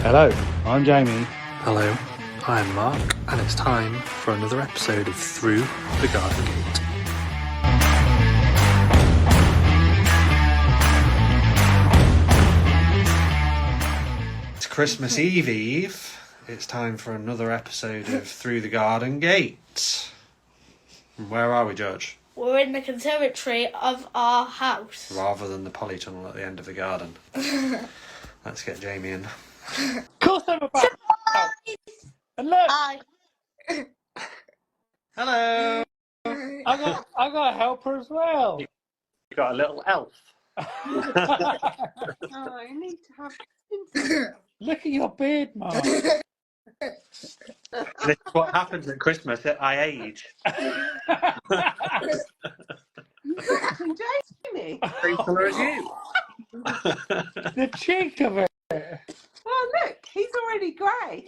Hello, I'm Jamie. Hello, I'm Mark, and it's time for another episode of Through the Garden Gate. It's Christmas Eve. It's time for another episode of Through the Garden Gate. Where are we, George? We're in the conservatory of our house. Rather than the polytunnel at the end of the garden. Let's get Jamie in. Of course I'm about. And look, Hi. Hello! I got a helper as well. You got a little elf. Oh, you need to have. Look at your beard, Mark. This is what happens at Christmas. I age. Jamie. Same colour as you. The cheek of it. Oh, look, he's already grey.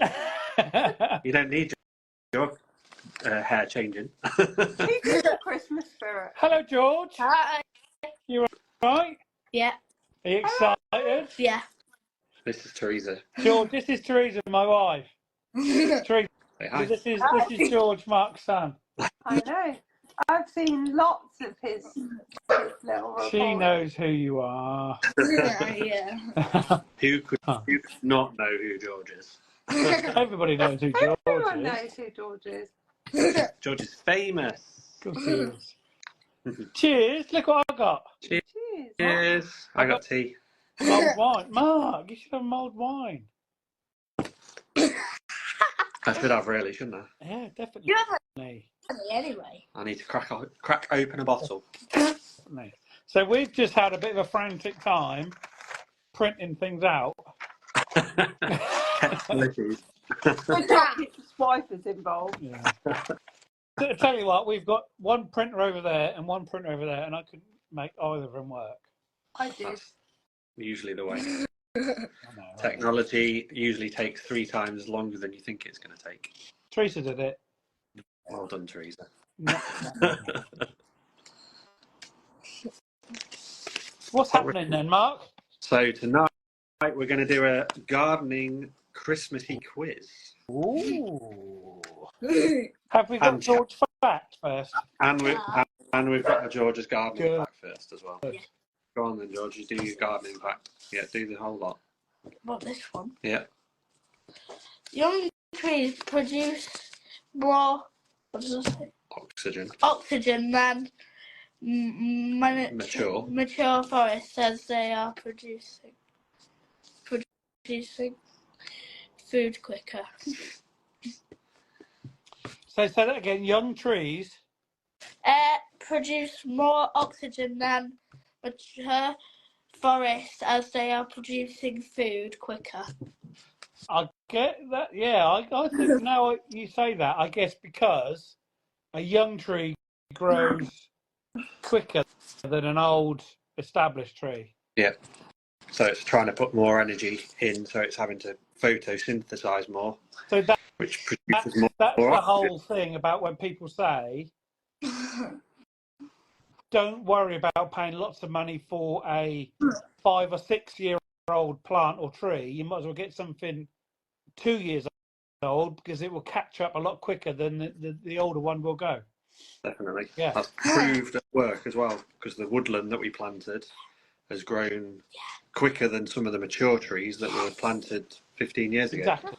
You don't need your hair changing. He's in the Christmas spirit. Hello, George. Hi. You right? Yeah. Are you excited? Yeah. This is Teresa. George, this is Teresa, my wife. Teresa, Say hi. this is George, Mark's son. I know. I've seen lots of his little She reports. knows who you are. Yeah. Who could not know who George is? Everybody knows who George Everyone is. knows who George is. George is famous. Of course he is. Cheers, look what I got. Cheers. Cheers. I got tea. Mulled wine. Mark, you should have mulled wine. I should have really, shouldn't I? Yeah, definitely. You have anyway. I need to crack open a bottle. Definitely. So we've just had a bit of a frantic time printing things out. Technicalities. Good job, his wife is involved. Yeah. I tell you what, we've got one printer over there and one printer over there, and I couldn't make either of them work. I did. That's usually the way. I know, right? Technology usually takes 3 times longer than you think it's going to take. Teresa did it. Well done, Teresa. No. What's happening then, Mark? So tonight we're going to do a gardening Christmassy quiz. Ooh. Have we got And- George fact first? And we've got a George's gardening Good. pack first as well. Yeah. Go on then, George. You do your gardening pack. Yeah, do the whole lot. What, this one? Yeah. Young trees produce more Oxygen. than mature forests as they are producing food quicker. So say that again. Young trees. Produce more oxygen than mature forests as they are producing food quicker. I get that. Yeah, I think now you say that, I guess because a young tree grows quicker than an old established tree. Yeah. So it's trying to put more energy in, so it's having to photosynthesize more, So which produces more. that's the oxygen. whole thing about when people say, don't worry about paying lots of money for a 5 or 6 year old plant or tree. You might as well get something 2 years old because it will catch up a lot quicker than the older one will go. Definitely. Yeah. That's proved at work as well, because the woodland that we planted has grown quicker than some of the mature trees that were planted 15 years ago. Exactly.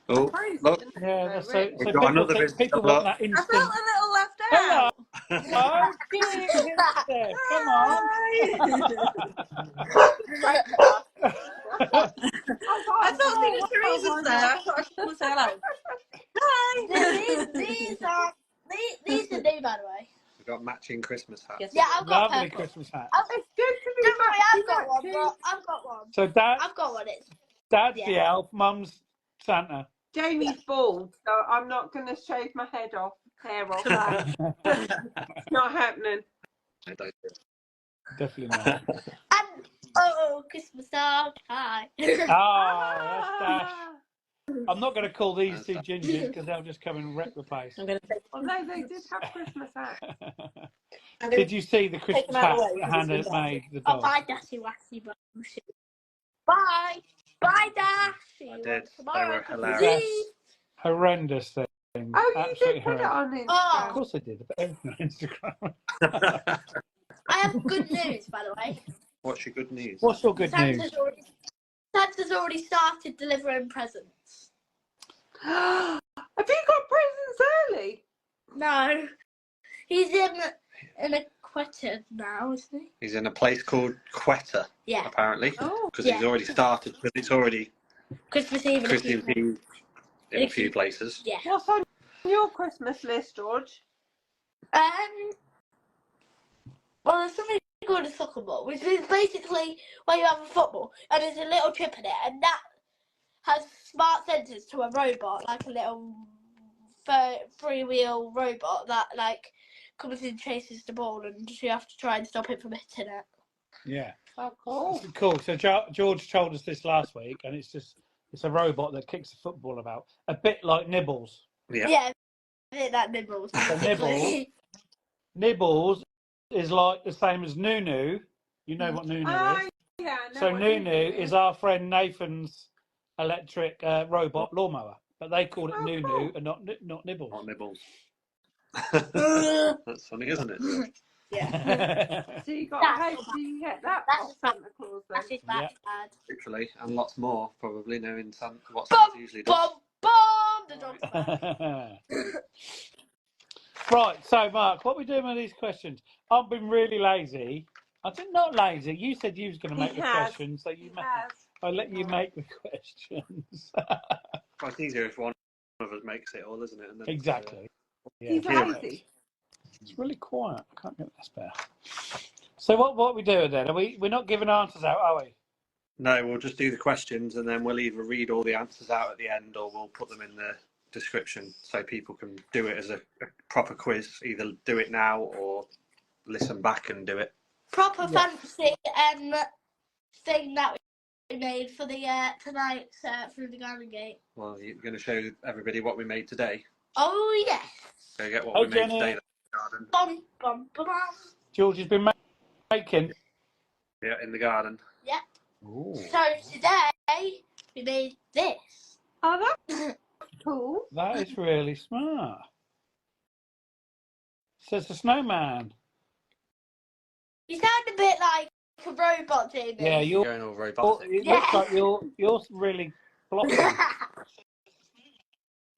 Oh, Crazy, look. isn't it? Yeah. So We've got people, another think, visitor. people want that I instant. felt a little left Hello. out. Oh, dear, come on. I thought Teresa's there. I thought I should come and say hello. Hi. These are new, by the way. We've got matching Christmas hats. Yes. Yeah, I've got Lovely purple. Christmas hat. It's good to be Don't worry, back. I've got one. But I've got one. So I've got one. It's Dad's the elf, Mum's Santa. Jamie's bald, so I'm not going to shave my hair off. It's not happening. I don't know. Definitely not. and Christmas dog. Hi. That's Dash. I'm not going to call these two gingers because they'll just come and wreck the place. I'm going to take. Although they did have Christmas hats. Did you see the Christmas them out hat of the way that because Hannah it's made the Oh, dog? bye, Dassy Wassy. Bye. Bye, Dash. See I you did. all tomorrow. They were Christmas hilarious. Eve. Horrendous thing. Oh, you Absolutely did put it horrendous. on Instagram. Of course I did. But everything on Instagram. I have good news, by the way. What's your good news? What's your good news? Santa's already started delivering presents. Have you got presents early? No. He's in a Quetta now, isn't he? He's in a place called Quetta, Yeah. apparently, Oh, because Yeah. he's already started. Because it's already Christmas Eve. Christmas Eve in a few places. Yeah. what's on your Christmas list, George? Well, there's something called a soccer ball, which is basically where you have a football and there's a little chip in it, and that has smart sensors to a robot, like a little three-wheel robot that like comes and chases the ball, and you have to try and stop it from hitting it. Yeah. Oh, cool. Cool. So George told us this last week, and it's a robot that kicks the football about, a bit like Nibbles. Yeah. I think that Nibbles. So Nibbles is like the same as Nunu. You know what Nunu is. Yeah, I know So what Nunu you do. is our friend Nathan's electric robot lawnmower, but they call it Oh, Nunu cool. and not Nibbles. Not Nibbles. That's funny, isn't it? Yeah. So you got That's how all do you get that That's off just bad. Santa Claus then? That's his bad. Yeah. Bad. Literally, and lots more, probably, knowing what Bum, Santa usually does. bum, bum. The dog's back. Right, so Mark, what are we doing with these questions? I've been really lazy. I think not lazy. You said you was going to make He the has. questions, so you He make. has. I let you make the questions. Well, it's easier if one of us makes it all, isn't it? And then Exactly. Yeah, He's perfect. lazy. It's really quiet. I can't get this better. So what are we doing then? We're not giving answers out, are we? No, we'll just do the questions, and then we'll either read all the answers out at the end, or we'll put them in the description so people can do it as a proper quiz. Either do it now or listen back and do it. Proper fancy thing that we made for the tonight's through the garden gate. Well, you're going to show everybody what we made today. Oh yes. Go get what Hey, we made Jenny. today. In the garden. Bum bum bum. George has been making. Yeah, in the garden. Yeah. Ooh. So today we made this. Oh, that's cool. That is really smart. So it's a snowman. You sound a bit like a robot, Jamie. Yeah, You're going all robotic. it looks like you're really blocking.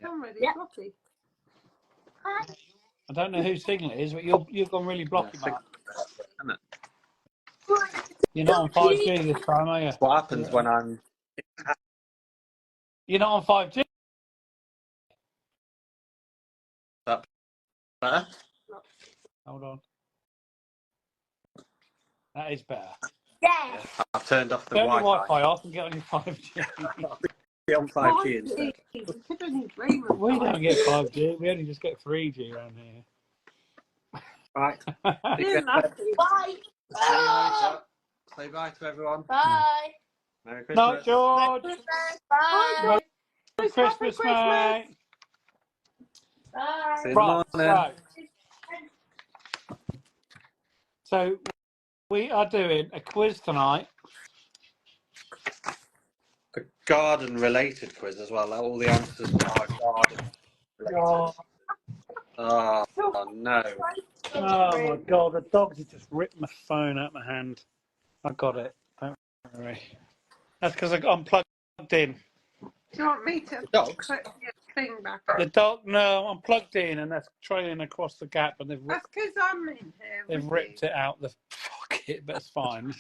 I'm really Yeah. floppy. I don't know whose signal it is, but you've gone really blocky, Mark. Isn't it? You're not on 5G this time, are you? What happens when I'm... You're not on 5G. Better? Hold on. That is better. Yes. I've turned off the Turn your Wi-Fi. Wi-Fi off and get on your 5G. Be on 5G instead. You could only dream of We that. don't get 5G. We only just get 3G around here. Right. You're lucky. Bye. See you later. Say bye to everyone. Bye. Merry No, Christmas. George. Merry Christmas. Bye. Merry Christmas, mate. Bye. See you in the morning. So we are doing a quiz tonight. A garden-related quiz as well. All the answers are garden-related. Oh, no. Oh my god, the dogs have just ripped my phone out of my hand. I got it. Don't worry. That's because I'm plugged in. Do you want me to Dogs? put your thing back The on? dog, no, I'm plugged in, and that's trailing across the gap, and they've That's because I'm in here. they've with ripped it out the pocket, but it's fine.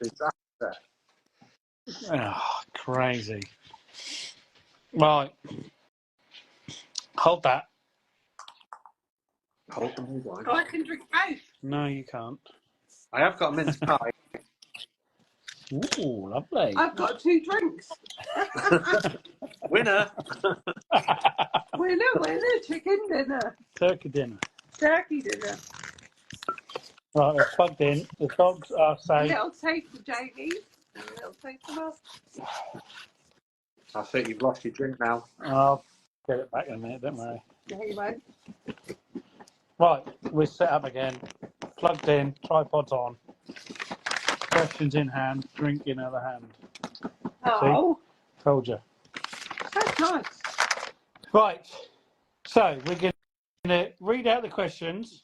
Let's go. Oh, crazy. Right. Hold that. Hold them all you. I can drink both. No, you can't. I have got a mince pie. Ooh, lovely. I've got 2 drinks. Winner! Winner, chicken dinner. Turkey dinner. Turkey dinner. Right, they're plugged in. The dogs are A safe. little taste for Jamie. A little taste for us. I think you've lost your drink now. I'll get it back in a minute, don't worry. No, you won't. Right, we're set up again. Plugged in, tripods on. Questions in hand, drink in other hand. Oh, Told you. that's nice. Right. So we're going to read out the questions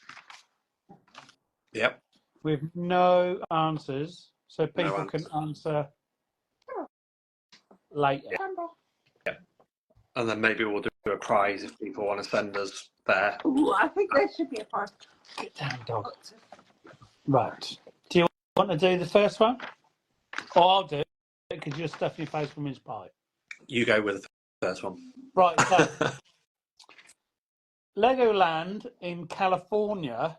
Yep. with no answers, so No people can answer. answer later. Yeah. And then maybe we'll do a prize if people want to send us there. Ooh, I think there should be a prize. Get down, dog. Right. Do you want to do the first one? Or I'll do it because you're stuffing your face with mince pie. You go with the first one. Right. So Legoland in California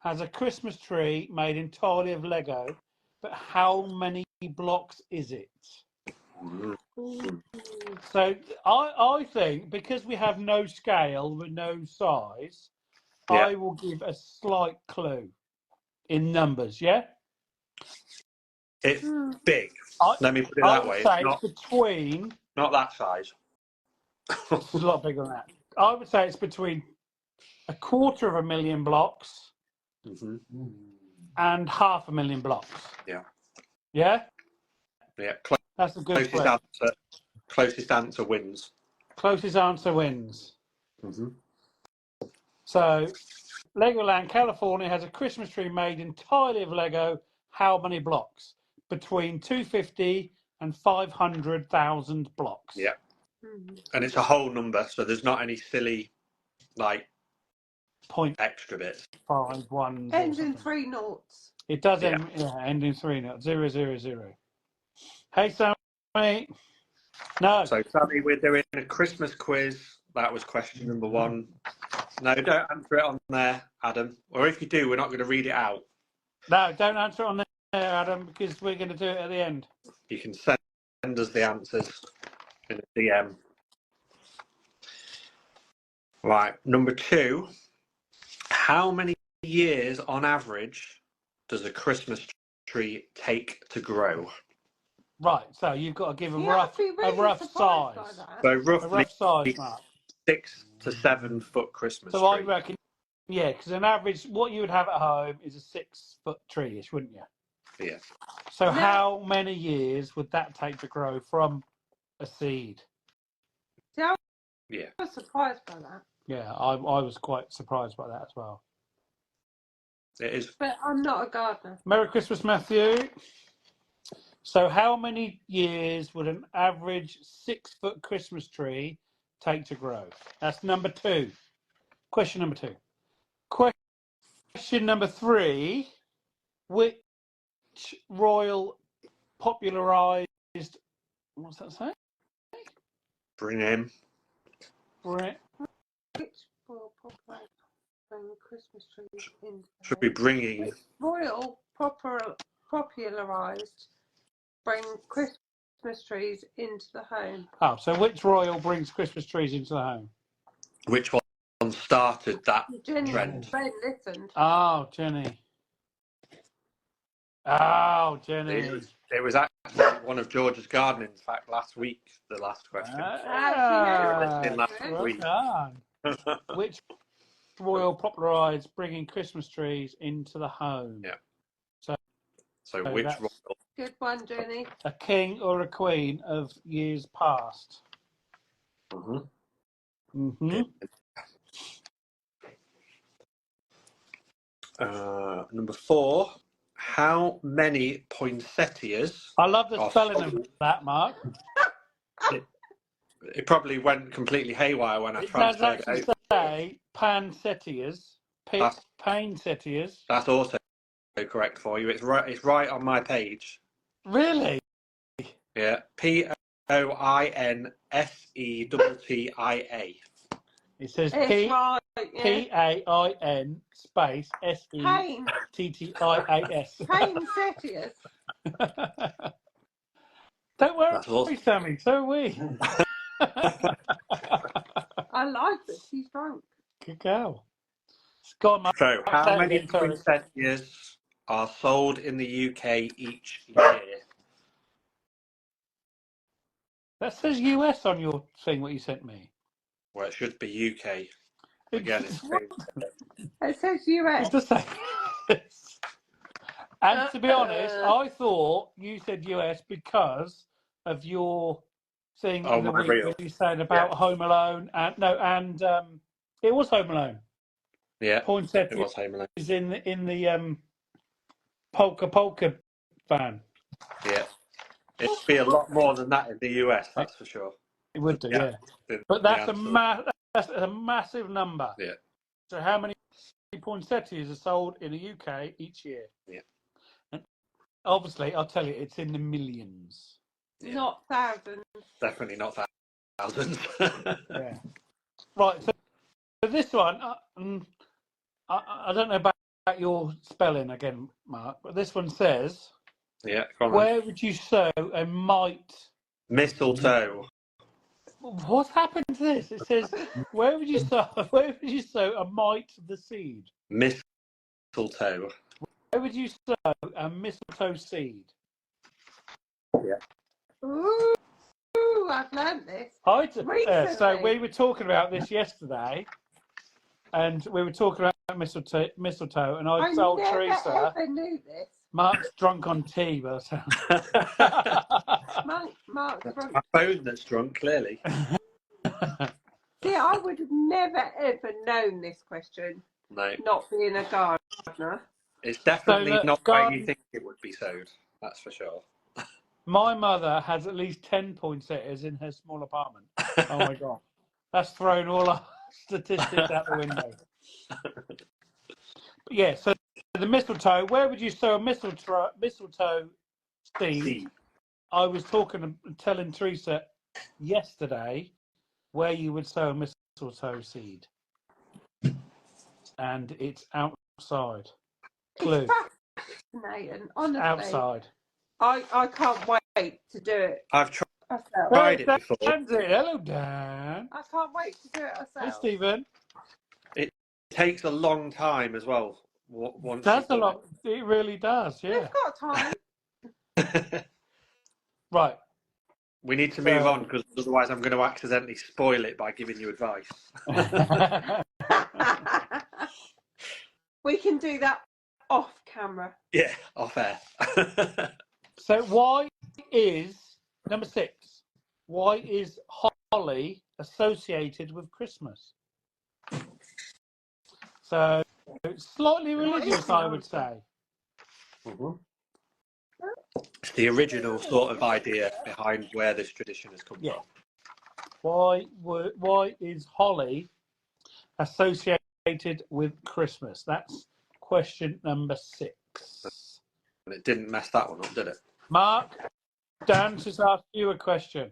has a Christmas tree made entirely of Lego, but how many blocks is it? So I think because we have no scale with no size, Yeah. I will give a slight clue in numbers. Yeah, It's big. I, Let me put it I that would way. say It's it's between. not that size. It's a lot bigger than that. I would say it's between 250,000 blocks Mm-hmm. and 500,000 blocks. Yeah. Yeah, Yeah. that's a good clue. Closest answer wins. Closest answer wins. Mm-hmm. So, Legoland, California has a Christmas tree made entirely of Lego. How many blocks? Between 250 and 500,000 blocks. Yeah. And it's a whole number, so there's not any silly, like, extra bits. 0.51. Ends in 3 noughts. It does Yeah. end in 3 noughts. 000. Hey, Sammy. No. So, Sammy, we're doing a Christmas quiz. That was question number 1. No, don't answer it on there, Adam. Or if you do, we're not going to read it out. No, don't answer it on there, Adam, because we're going to do it at the end. You can send us the answers in a DM. Right, number 2. How many years on average does a Christmas tree take to grow? Right, so you've got to give a You rough, have to be really a rough surprised by size. that. So A roughly rough size, Mark. 6 to 7 foot Christmas So I tree. reckon, yeah, because an average, what you would have at home is a 6 foot tree-ish, wouldn't you? Yeah. So No. how many years would that take to grow from a seed? I Yeah. was surprised by that. Yeah, I was quite surprised by that as well. It is. But I'm not a gardener. Merry Christmas, Matthew. So how many years would an average 6 foot Christmas tree take to grow? That's number 2. Question number 2. Question number 3. Which royal popularised, what's that say? Bring in. Right. Which royal popularised bring Christmas trees in? Should be bringing. Which royal popularised bring Christmas trees into the home? Oh, so which royal brings Christmas trees into the home? Which one started that Jenny trend? Ben listened. Oh, Jenny. Oh, Jenny. It was actually one of George's gardening, in fact, last week, the last question. Ah, last well week. done. Which royal popularised bringing Christmas trees into the home? Yeah. So which that's royal? Good one, Jenny. a king or a queen of years past. Number 4. How many poinsettias? I love the spelling of that, Mark. It probably went completely haywire when I It does transferred it actually over. say poinsettias. Poinsettias. That's also correct for you. It's right on my page. Really? Yeah. Poinsettia. It says It's right, yeah. PAIN space SETTIAS. Poinsettias. Don't worry, That's awesome. Sammy. So are we. I like that she's drunk. Good girl. Go on, Mark. So, how many poinsettias are sold in the UK each year? That says US on your thing. What you sent me. Well, it should be UK. Again, It says US. It does say. And to be honest, I thought you said US because of your thing Oh, in the my week reel. when you said about Home Alone and it was Home Alone. Yeah, it Poinsettias was Home Alone. is in the polka van. Yeah, it'd be a lot more than that in the US, that's for sure. It would do, yeah. But The that's answer. that's a massive number. Yeah. So how many poinsettias are sold in the UK each year? Yeah. And obviously, I'll tell you, it's in the millions. Yeah. Not thousands. Definitely not thousands. Yeah. Right. So this one, I don't know about your spelling again, Mark, but this one says, Yeah, go on. where would you sow a mite? Mistletoe. What's happened to this? It says, where would you sow a mite of the seed? Mistletoe. Where would you sow a mistletoe seed? Yeah. Ooh, I've learned this. So we were talking about this yesterday, and we were talking about mistletoe, and I told Teresa. I never knew this. Mark's drunk on tea, by the sound. Mark's drunk. My phone that's drunk, clearly. See, I would have never ever known this question. No. Not being a gardener. It's definitely not where you think it would be sowed. That's for sure. My mother has at least 10 poinsettias in her small apartment. Oh my God. That's thrown all our statistics out the window. But yeah, so the mistletoe, where would you sow a mistletoe seed? I was telling Teresa yesterday where you would sow a mistletoe seed. And it's outside. Clue. It's fascinating, honestly. Outside. I can't wait to do it. I've tried it before. Hello, Dan. I can't wait to do it ourselves. Hey, Stephen. It takes a long time as well. Once That's a lot. It really does, yeah. We've got time. Right. We need to move on because otherwise I'm going to accidentally spoil it by giving you advice. We can do that off camera. Yeah, off air. So why is, number 6, why is holly associated with Christmas? So it's slightly religious, I would say. Mm-hmm. It's the original sort of idea behind where this tradition has come from. Why is holly associated with Christmas? That's question number 6. And it didn't mess that one up, did it? Mark, Dan just asked you a question.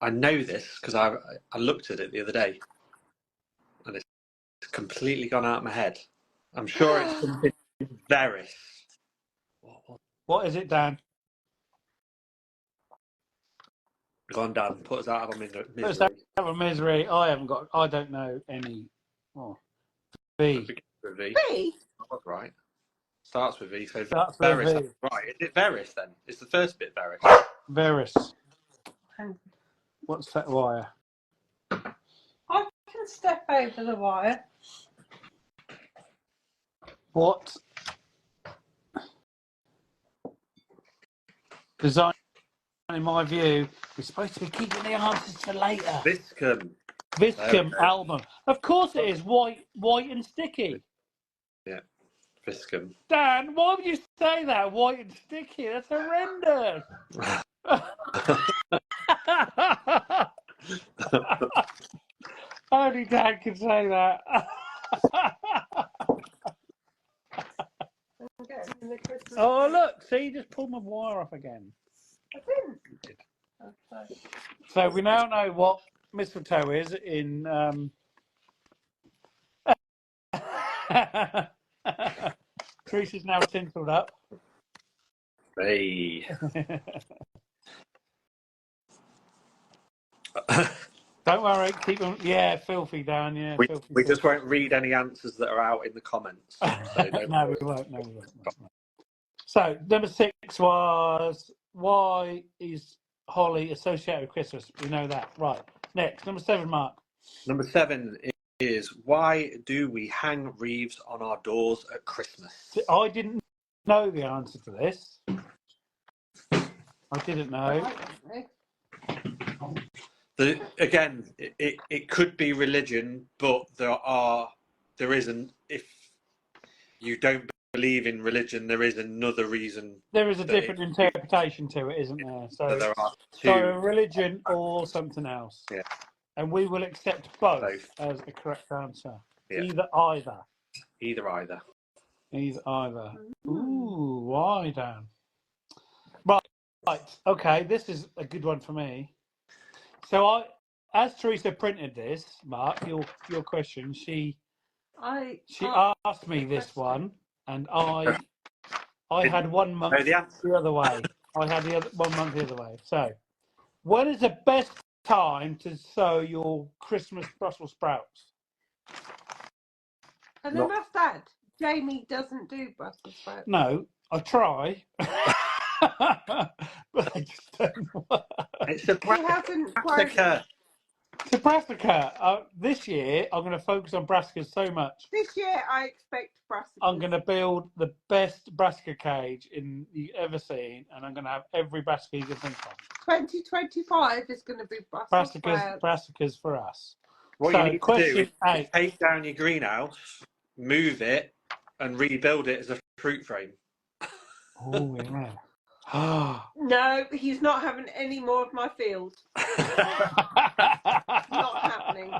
I know this because I looked at it the other day and it's completely gone out of my head. I'm sure it's something very. What is it, Dan? Go on, Dan. Put us out of our misery. Put us out of misery. I don't know any. Oh. V. V. V? That's right. Starts with V. So Starts with Veris. V. Right. Is it Veris then? Is the first bit Veris? Veris. What's that wire? I can step over the wire. What design, in my view, we're supposed to be keeping the answers for later. Viscum album. Of course it is. White and sticky. Yeah. Viscum. Dan, why would you say that? White and sticky. That's horrendous. Only Dan can say that. Oh, look. See, you just pulled my wire off again. I didn't. Okay. So we now know what mistletoe is in... Teresa's now tinseled up. Hey. Don't worry, keep them. Yeah, filthy, Dan. Yeah, we just won't read any answers that are out in the comments. So no, we won't. So number 6 was, why is holly associated with Christmas? We know that, right? Next, number 7, Mark. Number 7 is, why do we hang wreaths on our doors at Christmas? I didn't know the answer to this. I didn't know. Again, it could be religion, but there isn't. If you don't believe in religion, there is another reason. There is a different interpretation to it, isn't there? So there are so two. a religion or something else. Yeah. And we will accept both Both. as a correct answer. Yeah. Either. Either. Ooh, why, Dan? Right. Okay, this is a good one for me. So as Teresa printed this, Mark, your question, she asked me this one, and I had 1 month the other way. I had the other 1 month the other way. So, when is the best time to sow your Christmas Brussels sprouts? And I must add, Jamie doesn't do Brussels sprouts. No, I try, but I just don't work. It's a brassica. To brassica. This year, I'm going to focus on brassicas so much. This year, I expect brassicas. I'm going to build the best brassica cage you've ever seen, and I'm going to have every brassica you can think of. 2025 is going to be brassicas for us. What you need to do is take down your greenhouse, move it, and rebuild it as a fruit frame. Oh, yeah. No, he's not having any more of my field. Not happening.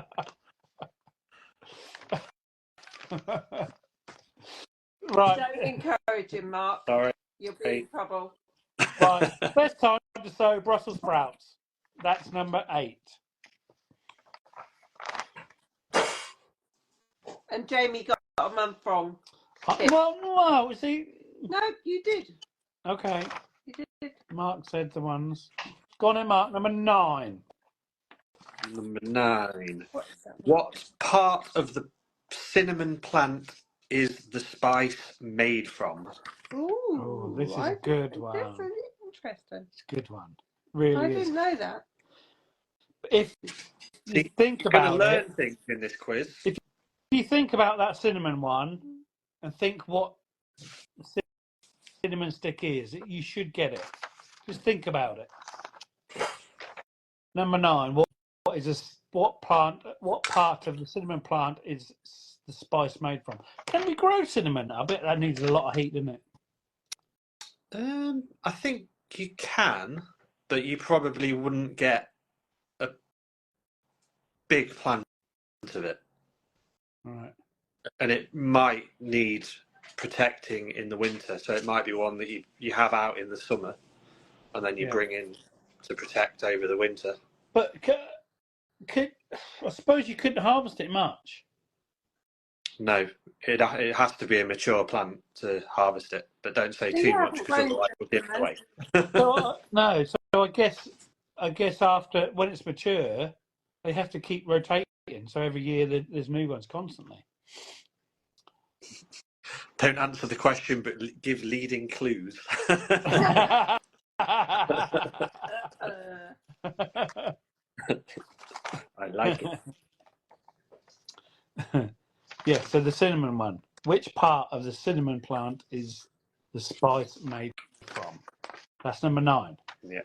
Right. Don't encourage him, Mark. Sorry. You'll be in trouble. Right. Best time to sow Brussels sprouts. That's number 8. And Jamie got a month wrong. Well, no, see. No, you did. Okay. You did. Mark said the ones. Go on in, Mark. Number 9. Number 9. What part of the cinnamon plant is the spice made from? Ooh, this is a good one. This is interesting. It's a good one. Really I didn't know that. If you think about it, learn things in this quiz. If you think about that cinnamon one and think what cinnamon stick is, you should get it. Just think about it. Number 9. What part of the cinnamon plant is the spice made from? Can we grow cinnamon? I bet that needs a lot of heat, doesn't it? I think you can, but you probably wouldn't get a big plant of it. Right. And it might need protecting in the winter, so it might be one that you have out in the summer and then you bring in to protect over the winter. But I suppose you couldn't harvest it much. No, it has to be a mature plant to harvest it, but don't say too much because otherwise we'll give it away. So I guess after when it's mature, they have to keep rotating. So every year there's new ones constantly. Don't answer the question, but give leading clues. I like it. Yeah, so the cinnamon one. Which part of the cinnamon plant is the spice made from? That's number 9. Yeah.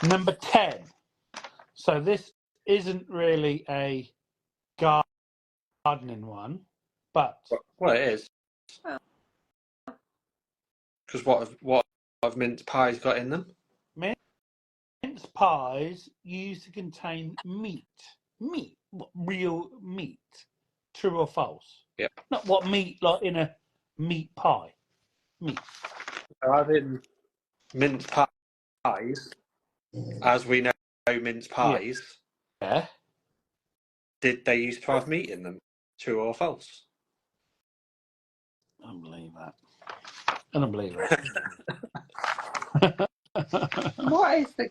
Number 10. So this isn't really a gardening one, but well, it is. Because what have mince pies got in them? Mince pies used to contain meat, real meat. True or false? Yeah. Not what meat like in a meat pie. Meat. So having mince pies, as we know mince pies. Yeah. Did they used to have meat in them? True or false? I don't believe that. I don't believe it. What is the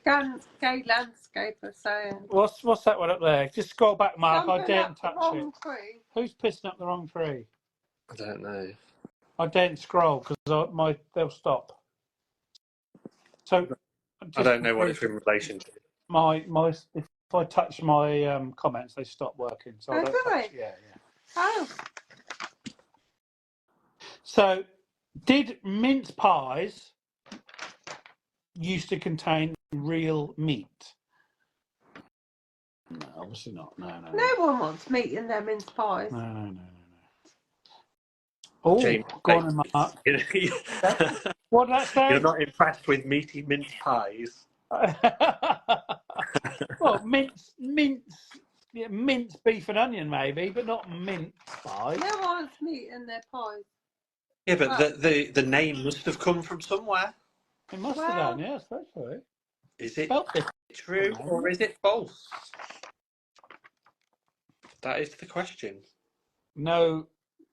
gay landscaper saying? What's that one up there? Just scroll back, Mark. Something I daren't touch wrong it. tree. Who's pissing up the wrong tree? I don't know. I daren't scroll because they'll stop. So I don't know what it's in relation to. If I touch my comments, they stop working. So I don't touch. Yeah. Oh. So Did mince pies used to contain real meat? No, obviously not. No. No one wants meat in their mince pies. No. Oh, James, go on, then, Mark. What did that say? You're not impressed with meaty mince pies? Well, mince beef and onion maybe, but not mince pies. No one wants meat in their pies. Yeah, but the name must have come from somewhere. It must have done, yeah, I suppose so. Is it Spelt it. true or is it false? That is the question. No,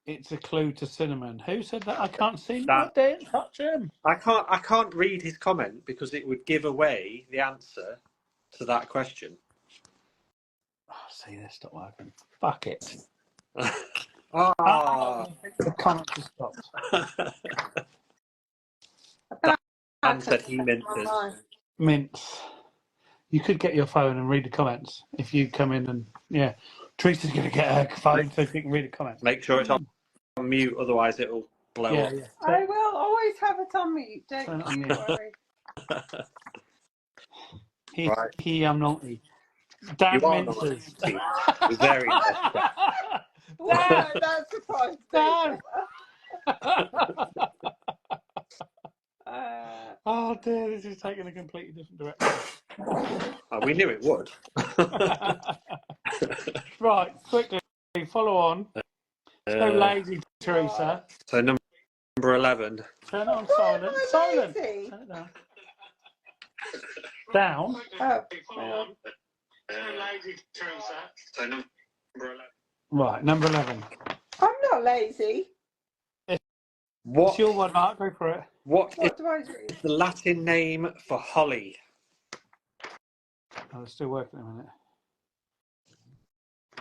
it's a clue to cinnamon. Who said that? I can't see him. That- I didn't touch him. I can't read his comment because it would give away the answer to that question. Oh, see, this not working. Fuck it. Oh. The comment has stopped. Dan said he minces. Mince. You could get your phone and read the comments if you come in and yeah. Teresa's going to get her phone so she can read the comments. Make sure it's on mute, otherwise it'll blow up. Yeah. I will always have it on mute. Don't you worry. I'm naughty. Dan You are minces. naughty. You're very naughty. Wow, that surprised me. Oh dear, this is taking a completely different direction. Oh, we knew it would. Right, quickly, follow on. So lazy, Teresa. So number 11. Turn it on silent. Silent. Turn it down. Down. Oh. Lazy, Teresa. So number 11. Right, number 11. I'm not lazy. What's your one, Mark? Go for it. What is do I do? the Latin name for holly? Oh, it's still working a minute.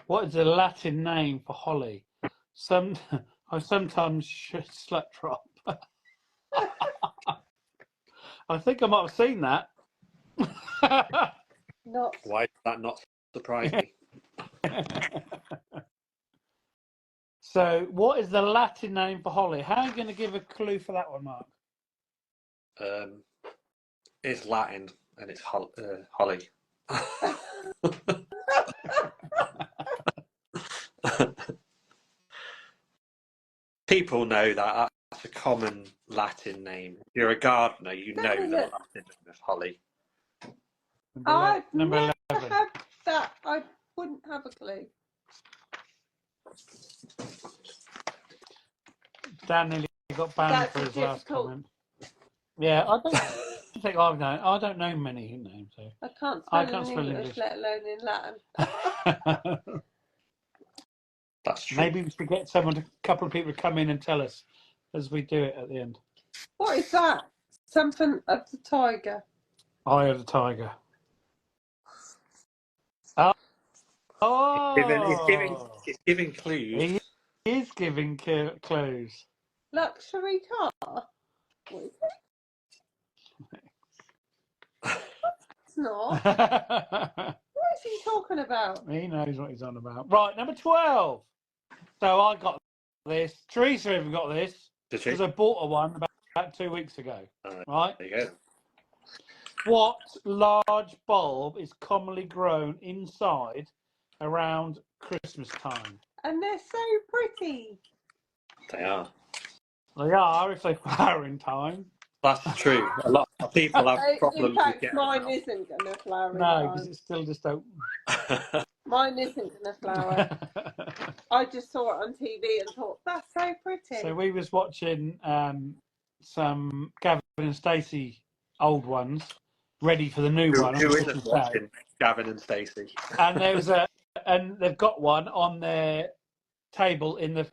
What is the Latin name for holly? I sometimes slut drop. I think I might have seen that. Not. Why does that not surprise me? So, what is the Latin name for holly? How are you going to give a clue for that one, Mark? It's Latin and it's holly. People know that. That's a common Latin name. If you're a gardener, you know the Latin name of holly. Number 11. Have that. I wouldn't have a clue. Dan nearly got banned for his last comment. Yeah, I don't think I don't know many names. So. I can't spell English, let alone in Latin. That's true. Maybe we should get a couple of people to come in and tell us as we do it at the end. What is that? Something of the tiger. Eye of the tiger. Oh! It's giving clues. He is giving clues. Luxury car? What is it? It's not. What is he talking about? He knows what he's on about. Right, number 12. So I got this. Teresa even got this. Because I bought her one about 2 weeks ago. Right? There you go. What large bulb is commonly grown inside around Christmas time? And they're so pretty. They are. They are if they flower in time. That's true. A lot of people have problems in fact, with getting mine them. isn't going to flower in No, time. because it's still just open. Mine isn't going to flower. I just saw it on TV and thought, that's so pretty. So we was watching some Gavin and Stacey old ones, ready for the new one. Who isn't watching Gavin and Stacey? And there's and they've got one on their table in the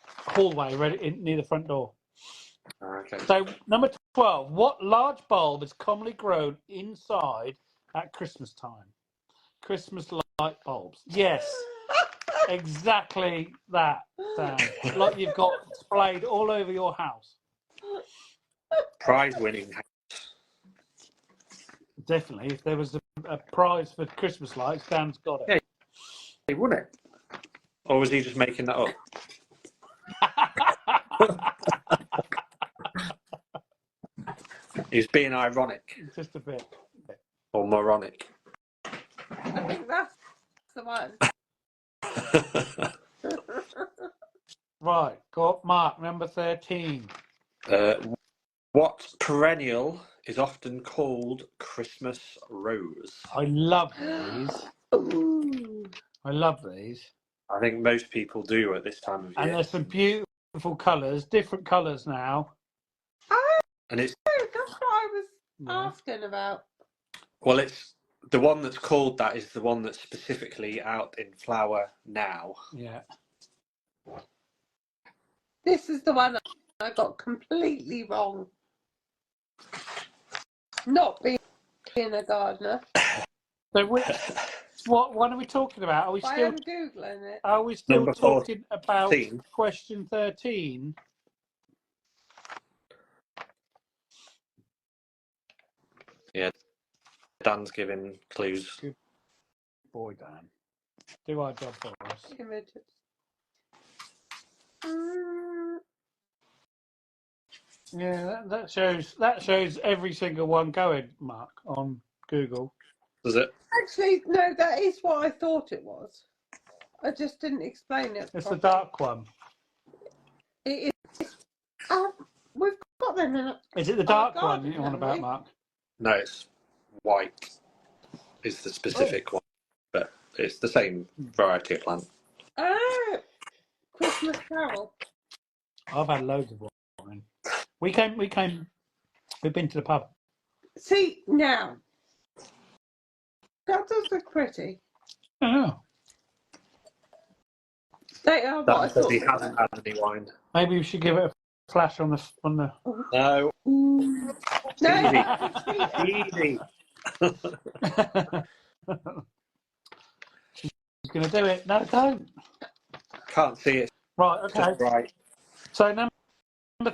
hallway, near the front door. Okay. So number 12, what large bulb is commonly grown inside at Christmas time? Christmas light bulbs. Yes, exactly that, Sam. Like you've got displayed all over your house. Prize winning. Definitely. If there was a prize for Christmas lights, Dan's got it. Yeah, he won it. Or was he just making that up? He was being ironic Just a bit. or moronic. I think that's the one. Right, got Mark, number 13. What perennial is often called Christmas rose? I love these. Ooh. I love these. I think most people do at this time of And year. there's some beautiful colours, different colours now. Oh, And it's that's what I was asking about. well, it's the one that's called that is the one that's specifically out in flower now. Yeah. This is the one I got completely wrong. Not being a gardener. So what are we talking about? Are we But I still am Googling it. are we still Number talking about 14. question 13? Yeah, Dan's giving clues. Good boy, Dan. Do our job for us. Images. Yeah, that shows every single one going, Mark, on Google. Does it? Actually, no, that is what I thought it was. I just didn't explain it. It's the properly. dark one. It is. We've got them in. Is it the dark one garden, you're on haven't about, we? Mark? No, it's white. Is the specific one, but it's the same variety of plant. Oh, Christmas Carol. I've had loads of wine. We've been to the pub. See now, that does look pretty. Oh, They are what Dan I says thought. he hasn't had any wine. maybe we should give it a flash on the. No, No, easy. cheating. Easy. He's going to do it. No, don't. Can't see it. Right, okay. Just right. So number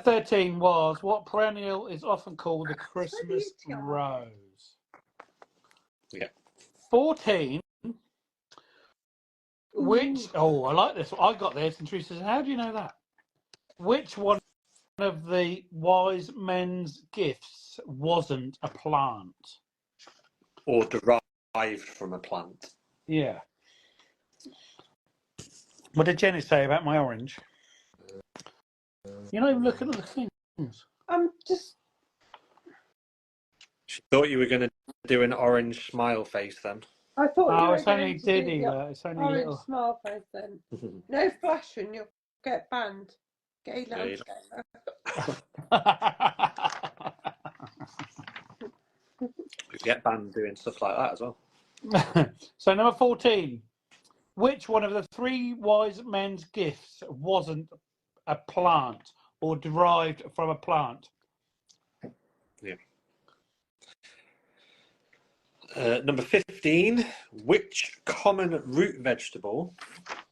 13 was what perennial is often called the Christmas Tiara. rose. Yeah. 14. Which I like this. I got this, and Teresa says, "How do you know that?" Which one of the wise men's gifts wasn't a plant? Or derived from a plant. Yeah. What did Jenny say about my orange? You're not even looking at the things. I'm just. She thought you were going to do an orange smile face then. I thought you Oh, were it's going only to do Diddy. the It's only orange little. smile face then. No flashing, you'll get banned. Gay Yeah, you landscape. You get banned doing stuff like that as well. So number 14. Which one of the three wise men's gifts wasn't a plant or derived from a plant? Yeah. Number 15. Which common root vegetable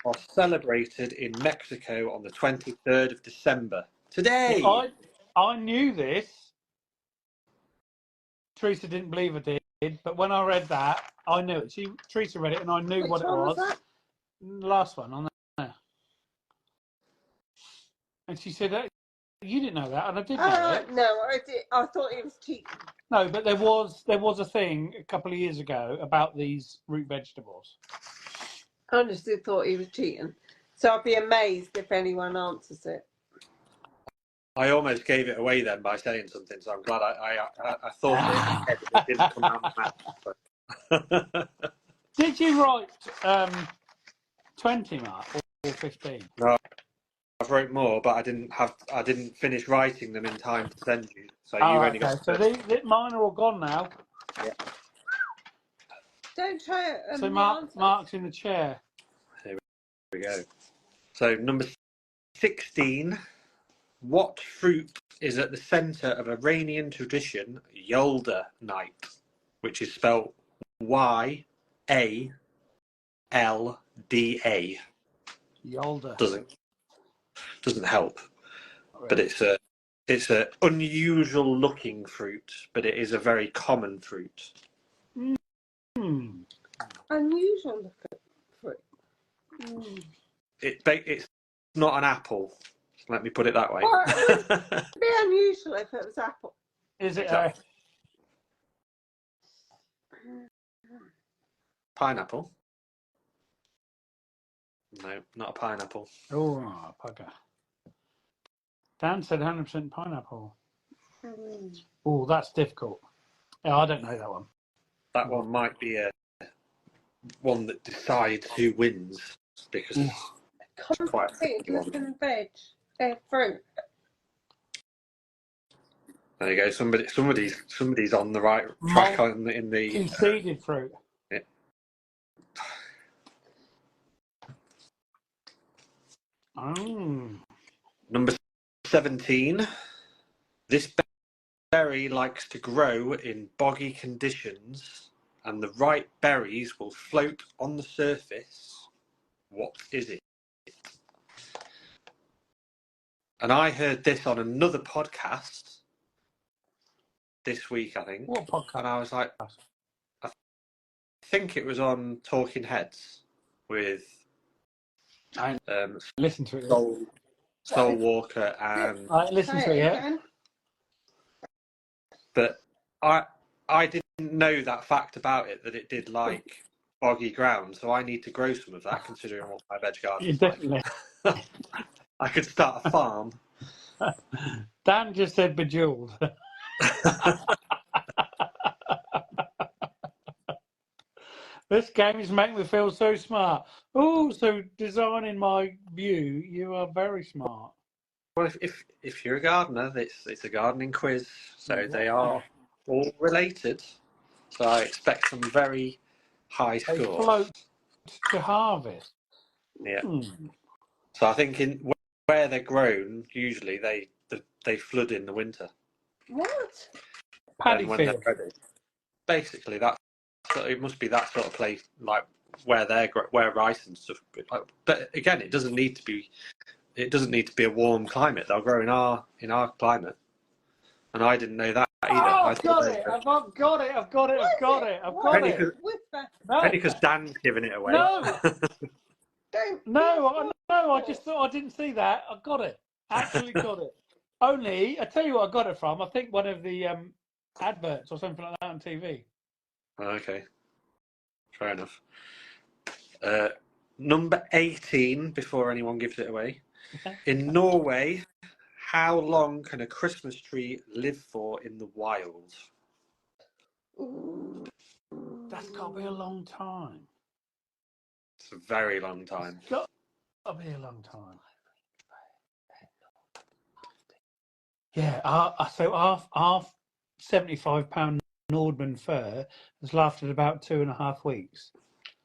are celebrated in Mexico on the 23rd of December? Today! I knew this. Teresa didn't believe I did, but when I read that, I knew it. Teresa read it, and I knew Which what it one was. that? Last one on there. And she said, "You didn't know that," and I did know it. No, I did. I thought it was cheating. No, but there was a thing a couple of years ago about these root vegetables. I honestly thought he was cheating. So I'd be amazed if anyone answers it. I almost gave it away then by saying something, so I'm glad I thought it didn't come out of my mouth. Did you write 20, Mark, or 15? No, I've wrote more, but I didn't finish writing them in time to send you. So you've only got. So mine are all gone now. Yeah. Don't try it. So Mark's in the chair. Here we go. So number 16. What fruit is at the centre of Iranian tradition, Yalda night, which is spelled Yalda? Yalda. Doesn't help, but it's a unusual looking fruit, but it is a very common fruit. Unusual looking fruit. It's not an apple. Let me put it that way. Well, it would be unusual if it was apple. Is it Exactly. Pineapple? No, not a pineapple. Oh, bugger. Dan said 100% pineapple. Oh, that's difficult. Yeah, I don't know that one. That one might be a one that decides who wins because it's quite a tricky one. and veg, fruit. There you go. Somebody's on the right track in the Conceded fruit. Yeah. Number 17. This berry likes to grow in boggy conditions, and the ripe berries will float on the surface. What is it? And I heard this on another podcast this week, I think. What podcast? And I was like, I think it was on Talking Heads with listen to it. Soul Walker and I listened to it, yeah. But I didn't know that fact about it, that it did like boggy ground, so I need to grow some of that considering what my veg garden is definitely. like. I could start a farm. Dan just said bejeweled. This game is making me feel so smart. Oh, so designing my view, you are very smart. Well, if you're a gardener, it's a gardening quiz, so they are all related. So I expect some very high scores. They float to harvest. Yeah. So I think where they're grown, usually they flood in the winter. What? Paddy when field. they're ready. Basically, it must be that sort of place, like where rice and stuff. But again, it doesn't need to be a warm climate. They'll grow in our climate, and I didn't know that either. I've got it. I've got it. Only because Dan's giving it away. No, I just thought I didn't see that. I got it. Absolutely got it. Only, I tell you what I got it from. I think one of the adverts or something like that on TV. Okay. Fair enough. Number 18, before anyone gives it away. In Norway, how long can a Christmas tree live for in the wild? That's got to be a long time. It's a very long time. It's got to be a long time. Yeah, so half £75 Nordman fir has lasted about 2.5 weeks.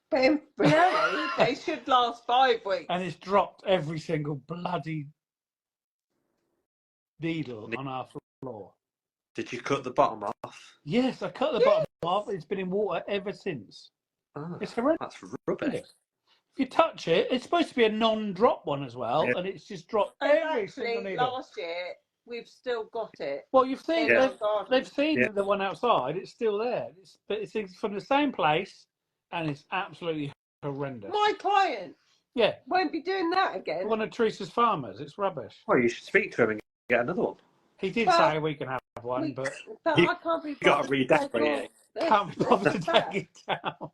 But in reality, they should last 5 weeks. And it's dropped every single bloody needle on our floor. Did you cut the bottom off? Yes, I cut the bottom off. It's been in water ever since. Oh, it's horrendous. That's rubbish. If you touch it, it's supposed to be a non-drop one as well, and it's just dropped every single needle. Last year, we've still got it. Well, you've seen they've seen the one outside. It's still there. It's from the same place, and it's absolutely horrendous. My client, won't be doing that again. One of Teresa's farmers. It's rubbish. Well, you should speak to him and get another one. He did say we can have one, but I can't be. You got to redecorate it. Can't be bothered to take it down.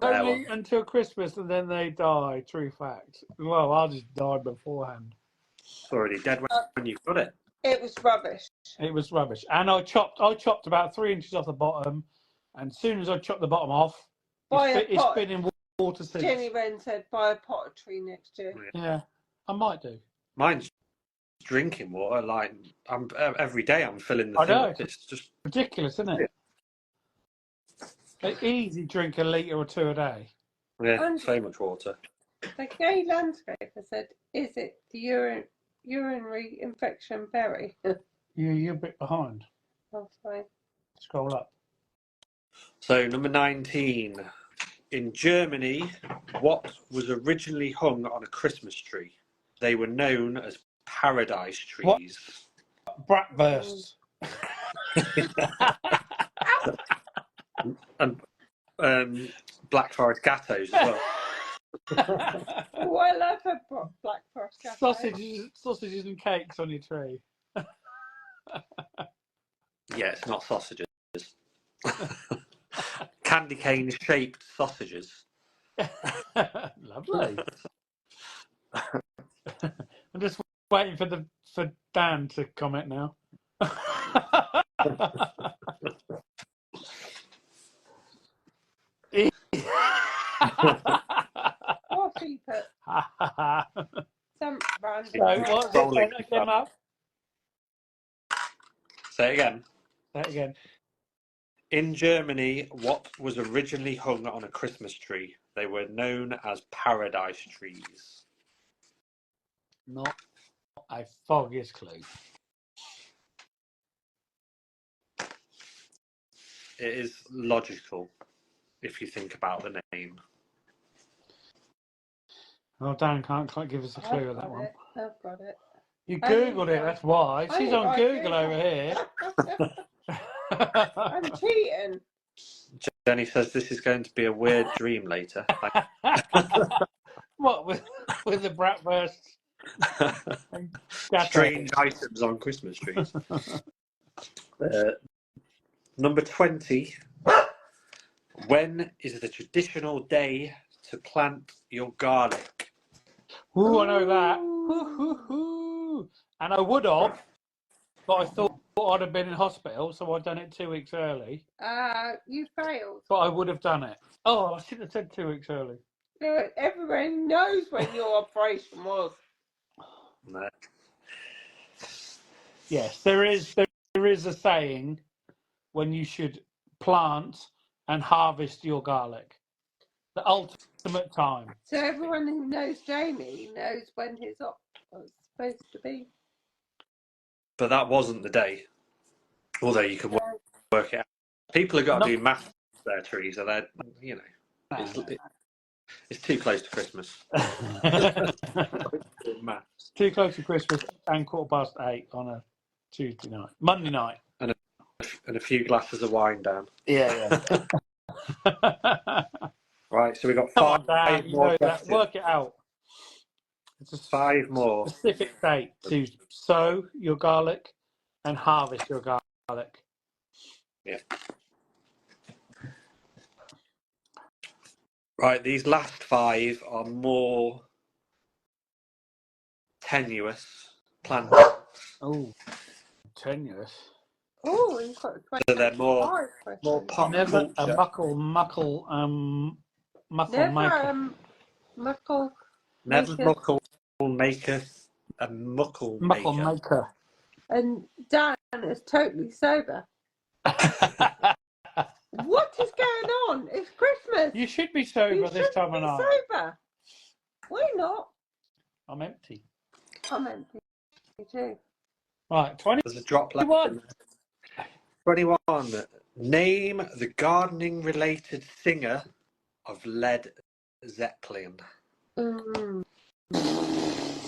Only until Christmas, and then they die. True fact. Well, I'll just die beforehand. It's already dead when you got it. It was rubbish. It was rubbish, and I chopped about 3 inches off the bottom, and as soon as I chopped the bottom off, it's been in water since. Jenny Wren said, "Buy a potted tree next year." Yeah, I might do. Mine's drinking water. Like every day, I'm filling the thing up. It's just ridiculous, isn't it? They easy drink a litre or 2 a day. Yeah, so much water. The gay landscaper said, "Is it the urinary infection berry?" You're a bit behind. That's fine. Scroll up. So number 19. In Germany, what was originally hung on a Christmas tree? They were known as paradise trees. Bratwursts. And Black Forest gattos as well. Oh, I love a Black Forest cafe. sausages and cakes on your tree. Yeah, it's not sausages. Candy cane shaped sausages. Lovely. I'm just waiting for Dan to comment now. What he put? Some random. So what's it? Say that again, Mark. Say it again. Say it again. In Germany, what was originally hung on a Christmas tree? They were known as paradise trees. Not a foggiest clue. It is logical if you think about the name. Well, Dan can't give us a clue on that one. I've got it. You Googled it, that's why. She's on Google over here. I'm cheating. Jenny says this is going to be a weird dream later. What, with the bratwurst? Strange items on Christmas trees. Number 20. When is the traditional day to plant your garlic? Ooh, I know that. Ooh. And I would have, but I thought I'd have been in hospital, so I'd done it 2 weeks early. You failed. But I would have done it. Oh, I should have said 2 weeks early. Look, everyone knows when your operation was. No. Yes, there is a saying when you should plant and harvest your garlic. The ultimate time. So everyone who knows Jamie knows when his op was supposed to be. But that wasn't the day. Although you can work it out. People have got to do math for their trees, so they're, you know, it's too close to Christmas. Maths. Too close to Christmas and 8:15 on a Tuesday night. Monday night. And a few glasses of wine down. Yeah. Right, so we've got Come on, five Dan, more that. Work it out. It's a 5 more. specific date to sow your garlic and harvest your garlic. Yeah. Right, these last 5 are more tenuous plants. Oh, tenuous. Oh, you've got So they're more pop Never culture. a muckle Never maker. muckle. Never muckle maker. A muckle maker. And Dan is totally sober. What is going on? It's Christmas. You should be sober this time of night. Sober. Why not? I'm empty. I'm empty too. Right, 20. There's a drop left in there. 21. Name the gardening related singer of Led Zeppelin. See,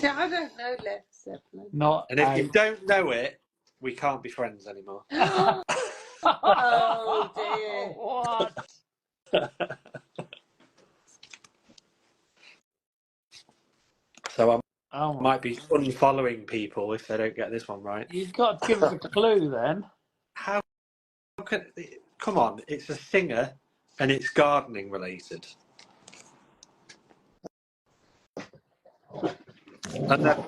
I don't know Led Zeppelin. And if you don't know it, we can't be friends anymore. Oh dear. What? So I might be unfollowing people if they don't get this one right. You've got to give us a clue then. How can... Come on, it's a singer and it's gardening related. And then...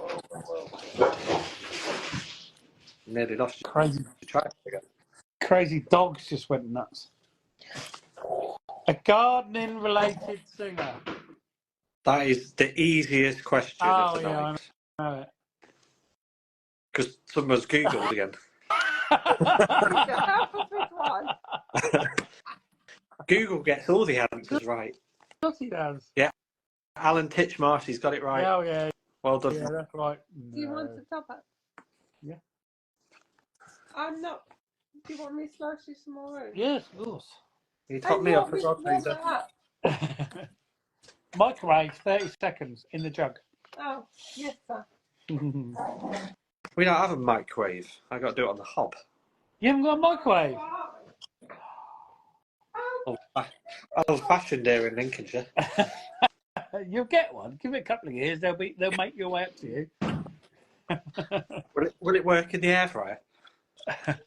Nearly lost you. Crazy. Try it again. Crazy dogs just went nuts. A gardening related singer. That is the easiest question of the night. I know it. Because someone's Googled again. Google gets all the answers right. Of course he does. Yeah. Alan Titchmarsh, got it right. Oh, yeah. Well done. Yeah, that's right. Do you want to top up? Yeah. I'm not. Do you want me to slice you some more? Yes, of course. You top me up. Microwave 30 seconds in the jug. Oh, yes, sir. We don't have a microwave. I got to do it on the hob. You haven't got a microwave? Old fashioned here in Lincolnshire. You'll get one. Give it a couple of years. They'll make your way up to you. Will it work in the air fryer?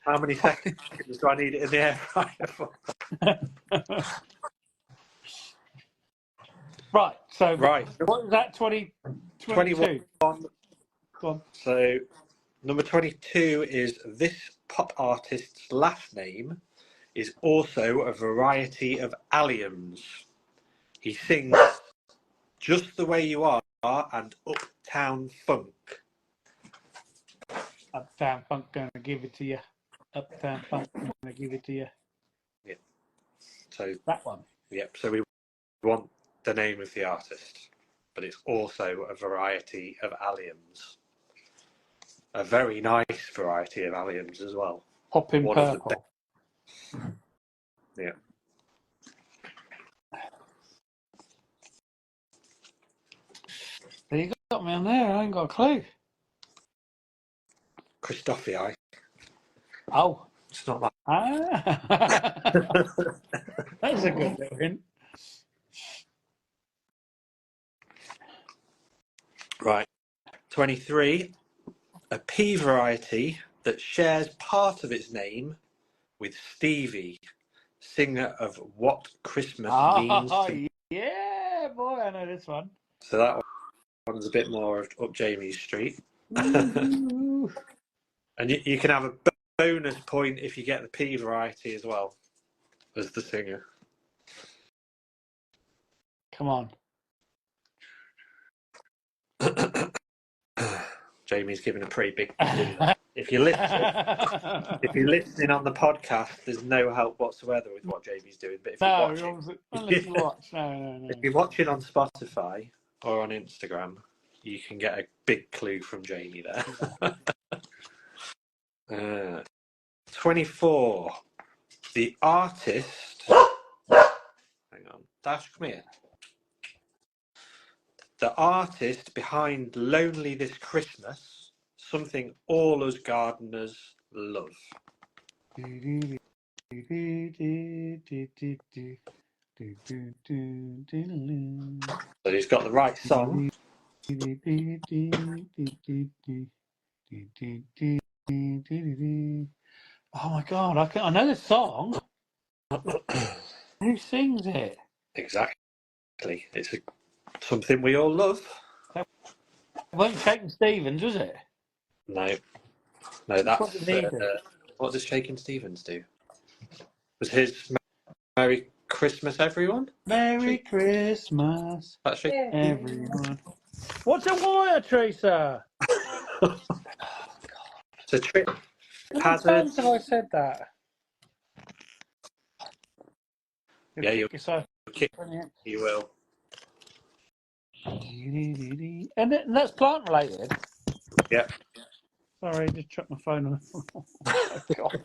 How many seconds do I need it in the air fryer for? Right. So Right. what was that? 22. 21. Go on. So number 22 is this pop artist's last name is also a variety of alliums. He sings Just the Way You Are and Uptown Funk. Uptown Funk gonna give it to you. Uptown Funk gonna give it to you. Yeah. So that one. Yep. So we want the name of the artist, but it's also a variety of alliums. A very nice variety of alliums as well. Poppin' One purple. of the yeah. You got me on there. I ain't got a clue. Christophii. Oh. It's not that. That's a good little hint. Right. 23. A pea variety that shares part of its name with Stevie, singer of What Christmas Means to Me. Yeah, boy, I know this one. So that one's a bit more up Jamie's street. Ooh. And you can have a bonus point if you get the pea variety as well as the singer. Come on. Jamie's giving a pretty big dinner. If you're listening on the podcast, there's no help whatsoever with what Jamie's doing. But if you're watching, unless you watch. No. if you're watching on Spotify or on Instagram, you can get a big clue from Jamie there. 24. The artist. Hang on, Dash, come here. The artist behind Lonely This Christmas, something all us gardeners love. So he's got the right song. Oh my God, I know the song. Who sings it? Exactly. It's something we all love. It wasn't Shakin' Stevens, was it? No, that's what what does Shakin' Stevens do? Was his Merry Christmas, everyone? Merry Christmas, That's Shakin'. everyone. What's a wire, Teresa? It's a trip Hazard. hazard. I said that. Yeah, you will. And that's plant related. Yep. Sorry, just chucked my phone on. Oh my God.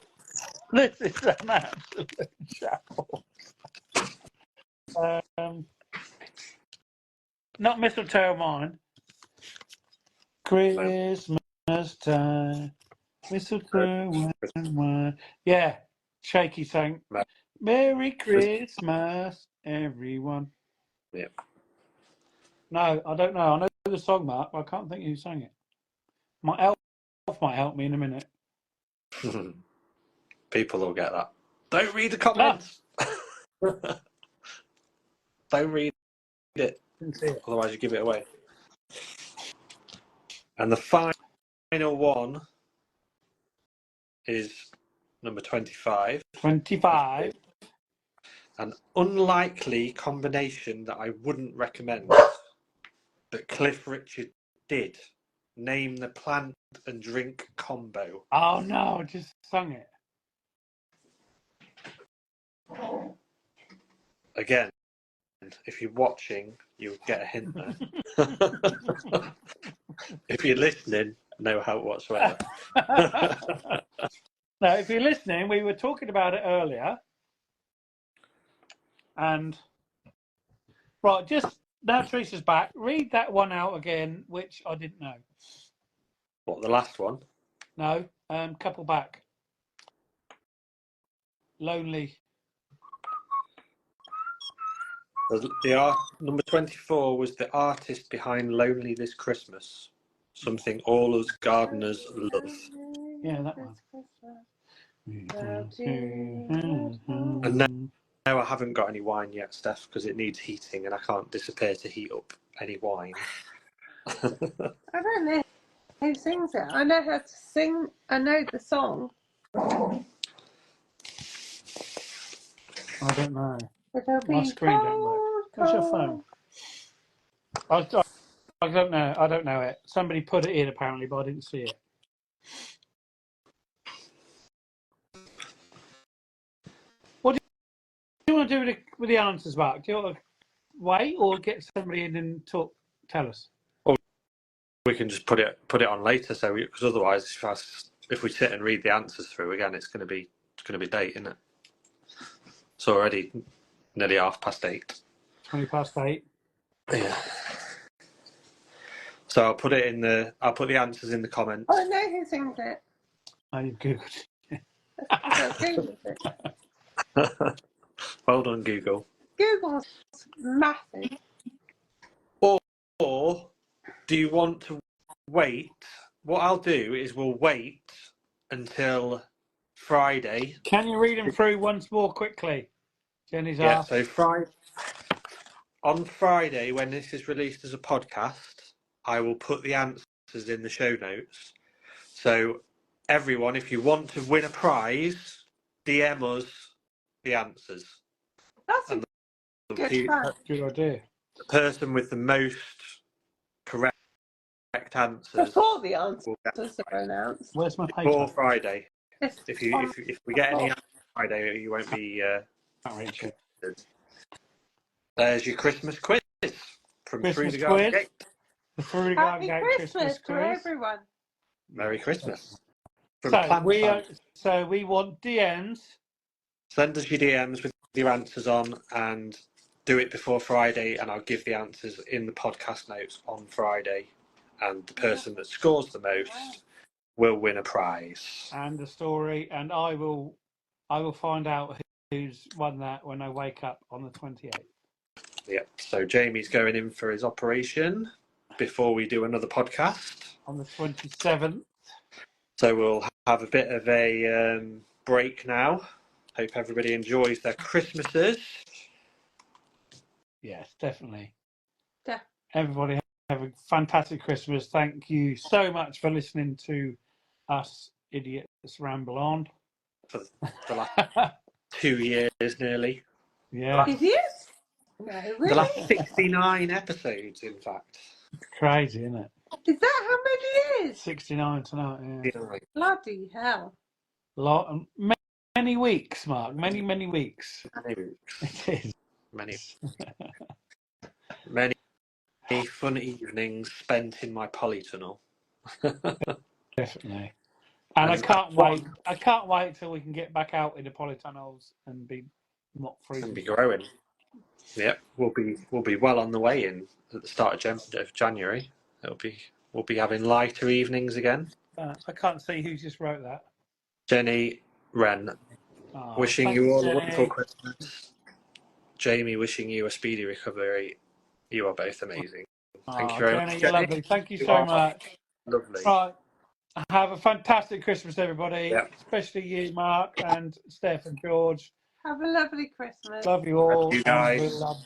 This is an absolute shambles. Not mistletoe mine. Christmas time. Mistletoe wine. Yeah. Shaky sang. Merry Christmas, everyone. Yep. No, I don't know. I know the song, Mark, but I can't think who sang it. My elf might help me in a minute. People will get that. Don't read the comments. Don't read it. Otherwise you give it away. And the final one is number 25. 25. An unlikely combination that I wouldn't recommend, but Cliff Richard did. Name the plant and drink combo. Oh no, I just sung it. Again, if you're watching, you'll get a hint there. If you're listening, no help whatsoever. Now, if you're listening, we were talking about it earlier. And, right, just now Teresa's back. Read that one out again, which I didn't know. What, the last one? No, couple back. Lonely. Number 24 was the artist behind Lonely This Christmas. Something all us gardeners love. Yeah, that one. And no, I haven't got any wine yet, Steph, because it needs heating and I can't disappear to heat up any wine. I don't know who sings it. I know how to sing. I know the song. I don't know. It'll My be screen don't work. cold, What's your cold. phone? I don't know. I don't know it. Somebody put it in apparently, but I didn't see it. What do you want to do with the answers, Mark? Do you want to wait or get somebody in and tell us? Well, we can just put it on later, so because otherwise, if we sit and read the answers through again, it's going to be late, isn't it? It's already nearly 8:30. 8:20. Yeah. So I'll put the answers in the comments. I know who sings it. I googled. I Googled it. Well done, Google. Google's massive. Or do you want to wait? What I'll do is we'll wait until Friday. Can you read them through once more quickly? Jenny's asked. So on Friday, when this is released as a podcast, I will put the answers in the show notes. So everyone, if you want to win a prize, DM us the answers. That's And a good fun. Good idea. The person with the most correct answers Before the will get answers are announced. Where's my paper? before Friday. It's If we get any answers Friday, you won't be interested. There's your Christmas quiz from Christmas Through the Garden quiz. Gate. The Through the Garden Happy Gate Christmas to quiz. everyone. Merry Christmas. From So Plant Fan. so we want DMs. Send us your DMs with your answers on and do it before Friday, and I'll give the answers in the podcast notes on Friday. And the person that scores the most will win a prize. And the story, and I will find out who's won that when I wake up on the 28th. Yep. So Jamie's going in for his operation before we do another podcast. On the 27th. So we'll have a bit of a break now. Hope everybody enjoys their Christmases. Yes, definitely. Yeah. Everybody have a fantastic Christmas. Thank you so much for listening to us idiots ramble on. For the last 2 years nearly. Yeah. Idiots? No, really? The last 69 episodes, in fact. Crazy, isn't it? Is that how many years? 69 tonight, yeah. Bloody hell. Many weeks, Mark. Many weeks. It is. Many fun evenings spent in my polytunnel. Definitely. And I can't wait. I can't wait till we can get back out in the polytunnels and be not freezing. And be growing. Yep, we'll be well on the way in at the start of January. We'll be having lighter evenings again. I can't see who just wrote that. Jenny Wren, wishing thanks, you all Jenny. a wonderful Christmas. Jamie, wishing you a speedy recovery. You are both amazing. Thank you very Jenny, much. you're lovely. Thank you so much. Lovely. Right. Have a fantastic Christmas, everybody. Yeah. Especially you, Mark, and Steph and George. Have a lovely Christmas. Love you all. Love you guys. And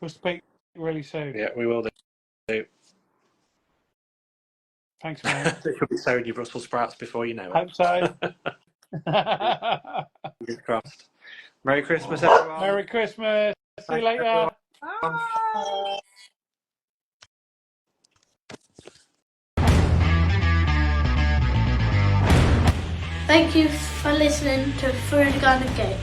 we'll speak really soon. Yeah, we will do. Thanks, man. You'll be sowing your Brussels sprouts before you know it. Hope so. Fingers crossed. Merry Christmas, everyone. Merry Christmas. See you later. Everyone. Bye. Thank you for listening to Through the Garden Gate.